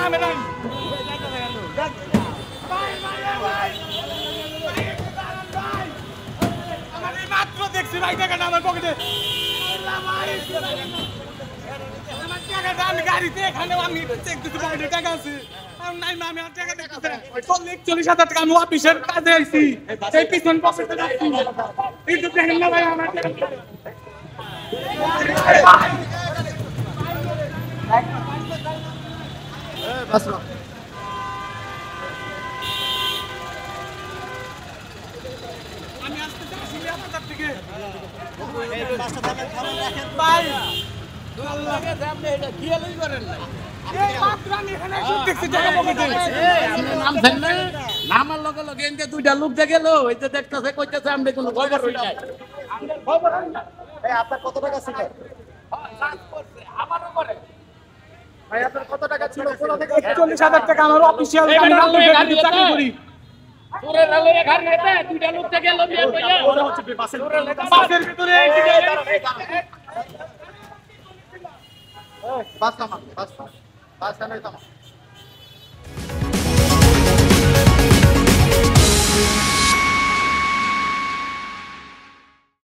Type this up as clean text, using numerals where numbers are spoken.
নামে নাই আমার এই মাত্র দেখছি ভাই টাকাটা আমার পকেটে আমার টাকাটা আমি গাড়িতে এখানে আমি চেক দিতে পকেটে টাকা আছে নাই মা আমি আর টাকা দেখতেছি 40,000 টাকা আমি অফিসের কাজে আইছি এই পিছন পকেটে রাখছি একটু দেখেন না ভাই আমার টাকা বাসরা আমি আসতে চাইছি আপনার থেকে এই পাঁচটা টাকা খাবার রাখেন ভাই আল্লাহকে আপনি এটা খেয়ালই করেন না এই মাত্র আমি এখানে দেখছি টাকা পকেটে আপনি নাম জানেন নামার লগে লগে এনকে দুইটা লোক দেখে গেল এই যে দেখতেছে কইতেছে আমরা কোনো খবর হই নাই আমরা খবর হই না এই আপনার কত টাকা ছিল কাজ করছে আমারও করে ভাই আপনার কত টাকা ছিল কোথা থেকে 40,000 টাকা আমার অফিশিয়াল আমি রাতে চাকরি করি পুরো রেলের ঘর গেছে দুইটা লোক দেখে গেল বিয়ে কইয়া ওরা হচ্ছে বাসের ভিতরে এই দিকে বাস নামা বাস বাস নামা